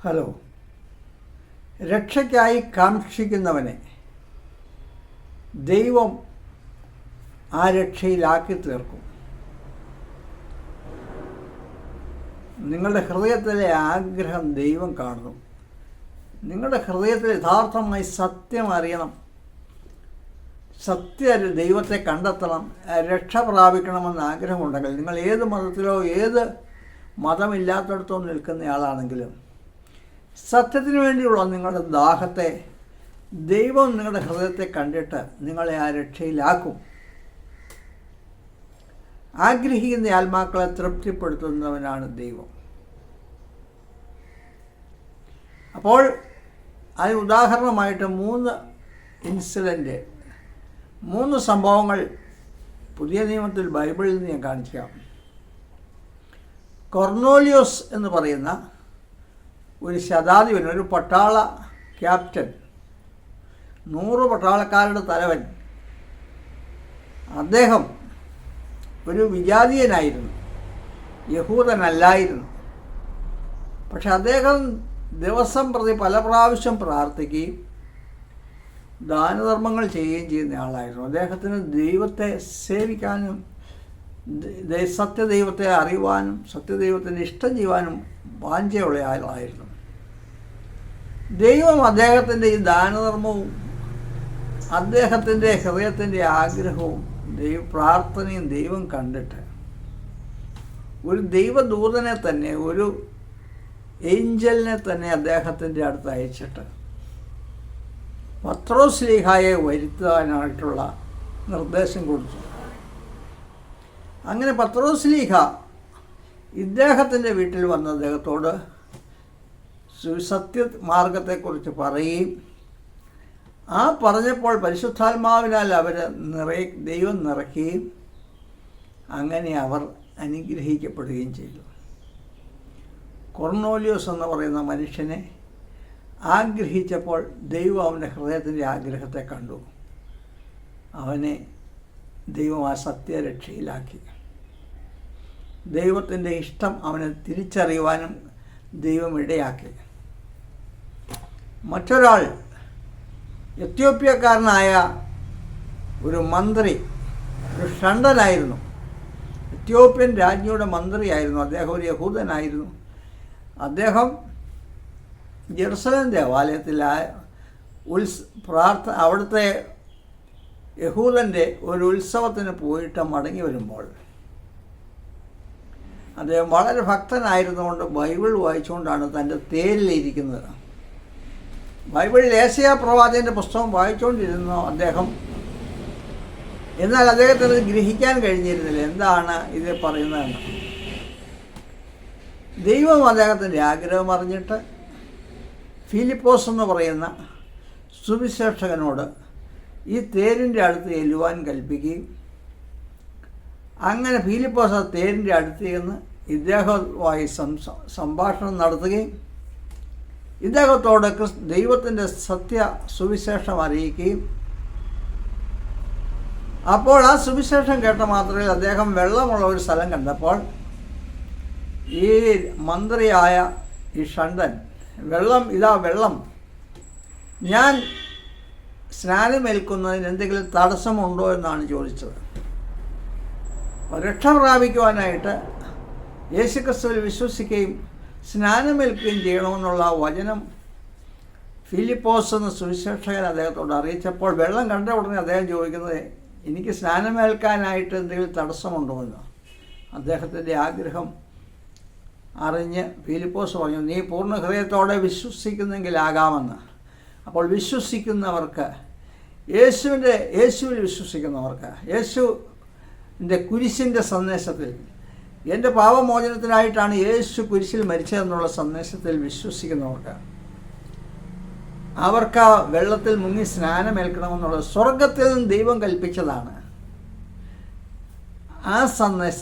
Hello. രക്ഷയ്ക്കായി കാക്ഷിക്കുന്നവനെ ദൈവം ആ രക്ഷയിലാക്കി തീർക്കും. നിങ്ങളുടെ ഹൃദയത്തിലെ ആഗ്രഹം ദൈവം കാണുന്നു. നിങ്ങളുടെ ഹൃദയത്തിൽ യഥാർത്ഥമായി സത്യം അറിയണം, ദൈവത്തെ കണ്ടെത്തണം, രക്ഷ പ്രാപിക്കണമെന്ന് ആഗ്രഹമുണ്ടെങ്കിൽ നിങ്ങൾ ഏത് മതത്തിലോ ഏത് മതമില്ലാത്തടത്തോ നിൽക്കുന്നയാളാണെങ്കിലും സത്യത്തിന് വേണ്ടിയുള്ള നിങ്ങളുടെ ദാഹത്തെ ദൈവം നിങ്ങളുടെ ഹൃദയത്തെ കണ്ടിട്ട് നിങ്ങളെ ആ രക്ഷയിലാക്കും. ആഗ്രഹിക്കുന്ന ആത്മാക്കളെ തൃപ്തിപ്പെടുത്തുന്നവനാണ് ദൈവം. അപ്പോൾ അതിന് ഉദാഹരണമായിട്ട് 3 സംഭവങ്ങൾ പുതിയ നിയമത്തിൽ ബൈബിളിൽ നിന്ന് ഞാൻ കാണിക്കാം. കൊർന്നേലിയോസ് എന്ന് പറയുന്ന ഒരു ശതാധിപൻ, ഒരു പട്ടാള ക്യാപ്റ്റൻ, 100 പട്ടാളക്കാരുടെ തലവൻ, അദ്ദേഹം ഒരു വിജാതീയനായിരുന്നു, യഹൂദനല്ലായിരുന്നു. പക്ഷെ അദ്ദേഹം ദിവസം പ്രതി പല പ്രാവശ്യം പ്രാർത്ഥിക്കുകയും ദാനധർമ്മങ്ങൾ ചെയ്യുകയും ചെയ്യുന്ന ആളായിരുന്നു. അദ്ദേഹത്തിന് ദൈവത്തെ സേവിക്കാനും സത്യദൈവത്തെ അറിയുവാനും സത്യദൈവത്തിൻ്റെ ഇഷ്ടം ചെയ്യുവാനും വാഞ്ചയുള്ള ആളായിരുന്നു. ദൈവം അദ്ദേഹത്തിൻ്റെ ഈ ദാനധർമ്മവും അദ്ദേഹത്തിൻ്റെ ഹൃദയത്തിൻ്റെ ആഗ്രഹവും പ്രാർത്ഥനയും ദൈവം കണ്ടിട്ട് ഒരു ദൈവദൂതനെ തന്നെ, ഒരു ഏഞ്ചലിനെ തന്നെ അദ്ദേഹത്തിൻ്റെ അടുത്ത് അയച്ചിട്ട് പത്രോസ് ലീഹായെ വരുത്താനായിട്ടുള്ള നിർദ്ദേശം കൊടുത്തു. അങ്ങനെ പത്രോസ് ലീഹ ഇദ്ദേഹത്തിൻ്റെ വീട്ടിൽ വന്ന് അദ്ദേഹത്തോട് സത്യമാർഗത്തെക്കുറിച്ച് പറയുകയും പറഞ്ഞപ്പോൾ പരിശുദ്ധാത്മാവിനാൽ ദൈവം നിറയ്ക്കുകയും അങ്ങനെ അവർ അനുഗ്രഹിക്കപ്പെടുകയും ചെയ്തു. കൊർന്നേലിയോസ് എന്ന് പറയുന്ന മനുഷ്യനെ ആഗ്രഹിച്ചപ്പോൾ ദൈവം അവൻ്റെ ഹൃദയത്തിൻ്റെ ആഗ്രഹത്തെ കണ്ടു. അവനെ ദൈവം ആ സത്യരക്ഷയിലാക്കി. ദൈവത്തിൻ്റെ ഇഷ്ടം അവനെ തിരിച്ചറിയുവാനും ദൈവം ഇടയാക്കി. മറ്റൊരാൾ എത്യോപ്യക്കാരനായ ഒരു മന്ത്രി, ഒരു ഷണ്ടനായിരുന്നു. എത്യോപ്യൻ രാജ്ഞിയുടെ മന്ത്രിയായിരുന്നു. അദ്ദേഹം ഒരു യഹൂദനായിരുന്നു. അദ്ദേഹം ജെറുസലേം ദേവാലയത്തിൽ അവിടുത്തെ യഹൂദൻ്റെ ഒരു ഉത്സവത്തിന് പോയിട്ട് മടങ്ങി വരുമ്പോൾ അദ്ദേഹം വളരെ ഭക്തനായിരുന്നുകൊണ്ട് ബൈബിൾ വായിച്ചുകൊണ്ടാണ് തൻ്റെ തേരിലിരിക്കുന്നത്. ബൈബിളിൽ ഏശയ്യാ പ്രവാചകൻ്റെ പുസ്തകം വായിച്ചുകൊണ്ടിരുന്നു അദ്ദേഹം. എന്നാൽ അദ്ദേഹത്തിന് ഗ്രഹിക്കാൻ കഴിഞ്ഞിരുന്നില്ല എന്താണ് ഇത് പറയുന്നതെന്ന്. ദൈവം അദ്ദേഹത്തിൻ്റെ ആഗ്രഹം അറിഞ്ഞിട്ട് ഫിലിപ്പോസ് എന്ന് പറയുന്ന സുവിശേഷകനോട് ഈ തേരിൻ്റെ അടുത്ത് ചെല്ലുവാൻ കൽപ്പിക്കുകയും അങ്ങനെ ഫിലിപ്പോസ് ആ തേരിൻ്റെ അടുത്ത് ചെന്ന് ഇദ്ദേഹവുമായി സംഭാഷണം നടത്തുകയും ഇദ്ദേഹത്തോട് ദൈവത്തിൻ്റെ സത്യ സുവിശേഷം അറിയിക്കുകയും അപ്പോൾ ആ സുവിശേഷം കേട്ട മാത്രമേ അദ്ദേഹം വെള്ളമുള്ള ഒരു സ്ഥലം കണ്ടപ്പോൾ ഈ മന്ത്രിയായ ഈ ഷണ്ടൻ വെള്ളം ഞാൻ സ്നാനമേൽക്കുന്നതിന് എന്തെങ്കിലും തടസ്സമുണ്ടോ എന്നാണ് ചോദിച്ചത്. രക്ഷ പ്രാപിക്കുവാനായിട്ട് യേശുക്രിസ്തുവിൽ വിശ്വസിക്കുകയും സ്നാനമേൽക്കുകയും ചെയ്യണമെന്നുള്ള വചനം ഫിലിപ്പോസ് എന്ന സുവിശേഷകൻ അദ്ദേഹത്തോട് അറിയിച്ചപ്പോൾ വെള്ളം കണ്ട ഉടനെ അദ്ദേഹം ചോദിക്കുന്നത് എനിക്ക് സ്നാനമേൽക്കാനായിട്ട് എന്തെങ്കിലും തടസ്സമുണ്ടോ എന്ന്. അദ്ദേഹത്തിൻ്റെ ആഗ്രഹം അറിഞ്ഞ് ഫിലിപ്പോസ് പറഞ്ഞു, നീ പൂർണ്ണ ഹൃദയത്തോടെ വിശ്വസിക്കുന്നെങ്കിലാകാമെന്ന്. അപ്പോൾ വിശ്വസിക്കുന്നവർക്ക് യേശുവിൽ വിശ്വസിക്കുന്നവർക്ക് യേശുവിൻ്റെ കുരിശിൻ്റെ സന്ദേശത്തിൽ എൻ്റെ പാപമോചനത്തിനായിട്ടാണ് യേശു കുരിശിൽ മരിച്ചതെന്നുള്ള സന്ദേശത്തിൽ വിശ്വസിക്കുന്നവർക്ക് അവർക്ക് വെള്ളത്തിൽ മുങ്ങി സ്നാനമേൽക്കണമെന്നുള്ളത് സ്വർഗത്തിൽ നിന്ന് ദൈവം കൽപ്പിച്ചതാണ്. ആ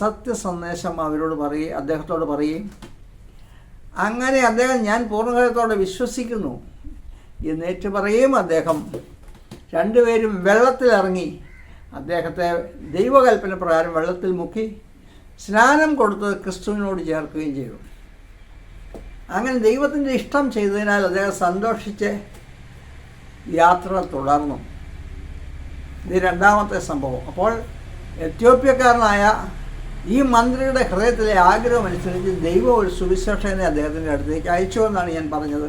സത്യസന്ദേശം അദ്ദേഹത്തോട് പറയും. അങ്ങനെ അദ്ദേഹം ഞാൻ പൂർണ്ണഹൃദയത്തോടെ വിശ്വസിക്കുന്നു എന്നേറ്റ് പറയും. അദ്ദേഹം രണ്ടുപേരും വെള്ളത്തിലിറങ്ങി അദ്ദേഹത്തെ ദൈവകൽപ്പന പ്രകാരം വെള്ളത്തിൽ മുക്കി സ്നാനം കൊടുത്ത് ക്രിസ്തുവിനോട് ചേർക്കുകയും ചെയ്തു. അങ്ങനെ ദൈവത്തിൻ്റെ ഇഷ്ടം ചെയ്തതിനാൽ അദ്ദേഹം സന്തോഷിച്ച് യാത്ര തുടർന്നു. ഇത് രണ്ടാമത്തെ സംഭവം. അപ്പോൾ എത്യോപ്യക്കാരനായ ഈ മന്ത്രിയുടെ ഹൃദയത്തിലെ ആഗ്രഹമനുസരിച്ച് ദൈവം ഒരു സുവിശേഷകനെ അദ്ദേഹത്തിൻ്റെ അടുത്തേക്ക് അയച്ചു എന്നാണ് ഞാൻ പറഞ്ഞത്,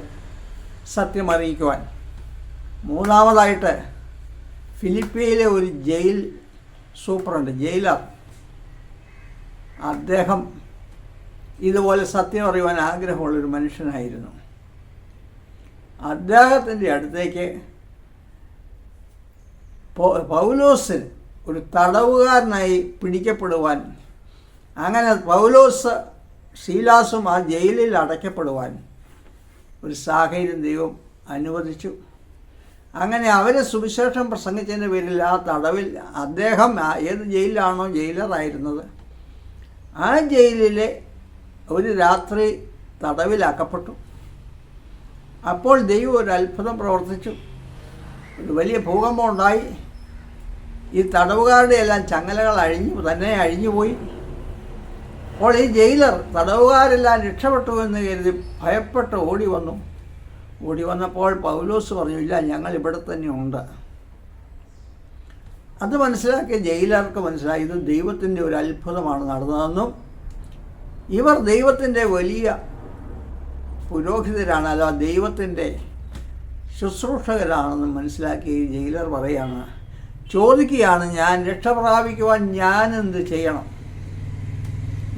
സത്യം അറിയിക്കുവാൻ. മൂന്നാമതായിട്ട് ഫിലിപ്പിയിലെ ഒരു ജയിൽ സൂപ്രണ്ട്, ജയിലർ, അദ്ദേഹം ഇതുപോലെ സത്യം അറിയുവാൻ ആഗ്രഹമുള്ളൊരു മനുഷ്യനായിരുന്നു. അദ്ദേഹത്തിൻ്റെ അടുത്തേക്ക് പൗലോസിന് ഒരു തടവുകാരനായി പിടിക്കപ്പെടുവാൻ, അങ്ങനെ പൗലോസ് ശീലാസും ആ ജയിലിൽ അടയ്ക്കപ്പെടുവാൻ ഒരു സാഹചര്യം ദൈവം അനുവദിച്ചു. അങ്ങനെ അവർ സുവിശേഷം പ്രസംഗിച്ചതിൻ്റെ പേരിൽ ആ തടവിൽ അദ്ദേഹം ഏത് ജയിലിലാണോ ജയിലറായിരുന്നത് ആ ജയിലിലെ ഒരു രാത്രി തടവിലാക്കപ്പെട്ടു. അപ്പോൾ ദൈവം ഒരു അത്ഭുതം പ്രവർത്തിച്ചു. ഒരു വലിയ ഭൂകമ്പം ഉണ്ടായി. ഈ തടവുകാരുടെ എല്ലാം ചങ്ങലകൾ അഴിഞ്ഞുപോയി. അപ്പോൾ ഈ ജയിലർ തടവുകാരെല്ലാം രക്ഷപ്പെട്ടു എന്ന് കരുതി ഭയപ്പെട്ട് ഓടി വന്നപ്പോൾ പൗലോസ് പറഞ്ഞു, ഇല്ല, ഞങ്ങൾ ഇവിടെ തന്നെ ഉണ്ട്. അത് മനസ്സിലാക്കിയ ജയിലർക്ക് മനസ്സിലായി ഇത് ദൈവത്തിൻ്റെ ഒരു അത്ഭുതമാണ് നടന്നതെന്നും ഇവർ ദൈവത്തിൻ്റെ വലിയ പുരോഹിതരാണ്, അല്ല ദൈവത്തിൻ്റെ ശുശ്രൂഷകരാണെന്നും മനസ്സിലാക്കി ഈ ജയിലർ ചോദിക്കുകയാണ്, ഞാൻ രക്ഷ പ്രാപിക്കുവാൻ ഞാൻ എന്ത് ചെയ്യണം?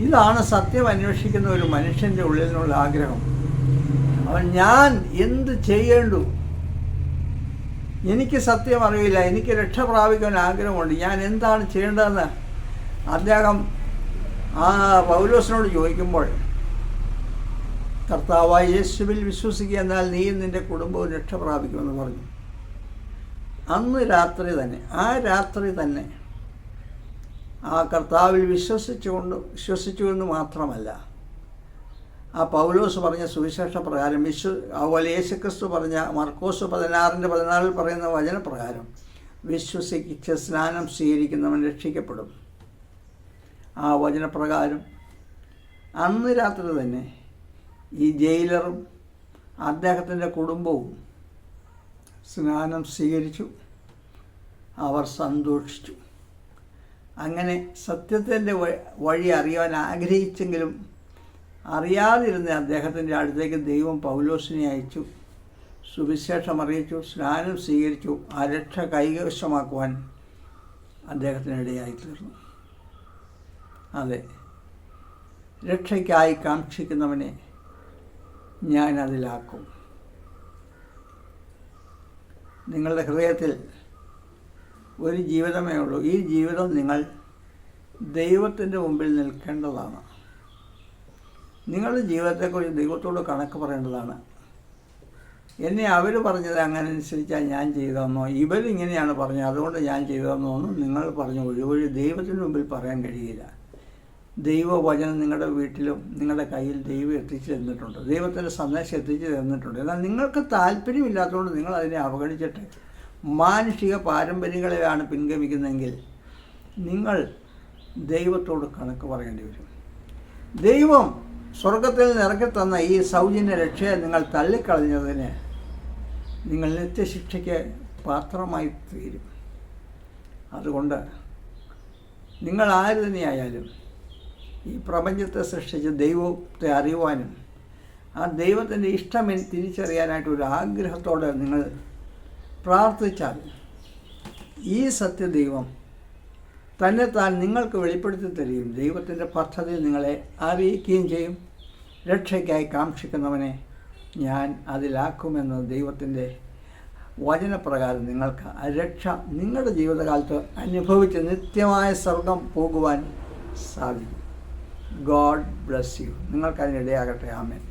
ഇതാണ് സത്യം അന്വേഷിക്കുന്ന ഒരു മനുഷ്യൻ്റെ ഉള്ളിൽ നിന്നുള്ള ആഗ്രഹം. ഞാൻ എന്ത് ചെയ്യേണ്ടു? എനിക്ക് സത്യം അറിയില്ല, എനിക്ക് രക്ഷ പ്രാപിക്കാൻ ആഗ്രഹമുണ്ട്, ഞാൻ എന്താണ് ചെയ്യേണ്ടതെന്ന് അദ്ദേഹം ആ പൗലോസിനോട് ചോദിക്കുമ്പോൾ, കർത്താവായ യേശുവിൽ വിശ്വസിക്കുക, എന്നാൽ നീയും നിൻ്റെ കുടുംബവും രക്ഷ പ്രാപിക്കുമെന്ന് പറഞ്ഞു. അന്ന് രാത്രി തന്നെ ആ കർത്താവിൽ വിശ്വസിച്ചു എന്ന് മാത്രമല്ല, ആ പൗലോസ് പറഞ്ഞ സുവിശേഷ പ്രകാരം അതുപോലെ യേശുക്രിസ്തു പറഞ്ഞ മർക്കോസ് 16:14 പറയുന്ന വചനപ്രകാരം വിശ്വസിച്ച് സ്നാനം സ്വീകരിക്കുന്നവൻ രക്ഷിക്കപ്പെടും. ആ വചനപ്രകാരം അന്ന് രാത്രി തന്നെ ഈ ജയിലറും അദ്ദേഹത്തിൻ്റെ കുടുംബവും സ്നാനം സ്വീകരിച്ചു. അവർ സന്തോഷിച്ചു. അങ്ങനെ സത്യത്തിൻ്റെ വഴി അറിയാൻ ആഗ്രഹിച്ചെങ്കിലും അറിയാതിരുന്ന അദ്ദേഹത്തിൻ്റെ അടുത്തേക്ക് ദൈവം പൗലോസിനെ അയച്ചു, സുവിശേഷം അറിയിച്ചു, സ്നാനം സ്വീകരിച്ചു. ആ രക്ഷ കൈവശമാക്കുവാൻ അദ്ദേഹത്തിനിടയായിത്തീർന്നു. അതെ, രക്ഷയ്ക്കായി കാക്ഷിക്കുന്നവനെ ഞാൻ അതിലാക്കും. നിങ്ങളുടെ ഹൃദയത്തിൽ ഒരു ജീവിതമേ ഉള്ളൂ. ഈ ജീവിതം നിങ്ങൾ ദൈവത്തിൻ്റെ മുമ്പിൽ നിൽക്കേണ്ടതാണ്. നിങ്ങളുടെ ജീവിതത്തെക്കുറിച്ച് ദൈവത്തോട് കണക്ക് പറയേണ്ടതാണ്. എന്നെ അവർ പറഞ്ഞത് അങ്ങനെ അനുസരിച്ചാണ് ഞാൻ ചെയ്തതെന്നോ, ഇവരിങ്ങനെയാണ് പറഞ്ഞത് അതുകൊണ്ട് ഞാൻ ചെയ്തതെന്നോ ഒന്നും നിങ്ങൾ പറഞ്ഞ ഒഴിവഴി ദൈവത്തിൻ്റെ മുമ്പിൽ പറയാൻ കഴിയില്ല. ദൈവവചനം നിങ്ങളുടെ വീട്ടിലും നിങ്ങളുടെ കയ്യിൽ ദൈവം എത്തിച്ചു തന്നിട്ടുണ്ട്, ദൈവത്തിൻ്റെ സന്ദേശം എത്തിച്ചു തന്നിട്ടുണ്ട്. എന്നാൽ നിങ്ങൾക്ക് താല്പര്യമില്ലാത്തതുകൊണ്ട് നിങ്ങൾ അതിനെ അവഗണിച്ചിട്ട് മാനുഷിക പാരമ്പര്യങ്ങളെയാണ് പിൻഗമിക്കുന്നതെങ്കിൽ നിങ്ങൾ ദൈവത്തോട് കണക്ക് പറയേണ്ടി വരും. ദൈവം സ്വർഗത്തിൽ നിറക്കി തന്ന ഈ സൗജന്യ രക്ഷയെ നിങ്ങൾ തള്ളിക്കളഞ്ഞതിന് നിങ്ങൾ നിത്യശിക്ഷയ്ക്ക് പാത്രമായി തീരും. അതുകൊണ്ട് നിങ്ങൾ ആര് തന്നെയായാലും ഈ പ്രപഞ്ചത്തെ സൃഷ്ടിച്ച് ദൈവത്തെ അറിയുവാനും ആ ദൈവത്തിൻ്റെ ഇഷ്ടം തിരിച്ചറിയാനായിട്ട് ഒരു ആഗ്രഹത്തോടെ നിങ്ങൾ പ്രാർത്ഥിച്ചാൽ ഈ സത്യദൈവം തന്നെത്താൻ നിങ്ങൾക്ക് വെളിപ്പെടുത്തി തരികയും ദൈവത്തിൻ്റെ പദ്ധതി നിങ്ങളെ അറിയിക്കുകയും ചെയ്യും. രക്ഷയ്ക്കായി കാക്ഷിക്കുന്നവനെ ഞാൻ അതിലാക്കുമെന്ന് ദൈവത്തിൻ്റെ വചനപ്രകാരം നിങ്ങൾക്ക് രക്ഷ നിങ്ങളുടെ ജീവിതകാലത്ത് അനുഭവിച്ച് നിത്യമായ സ്വർഗം പോകുവാൻ സാധിക്കും. God bless you. നിങ്ങൾക്കതിനിടയാകട്ടെ. ആമേൻ.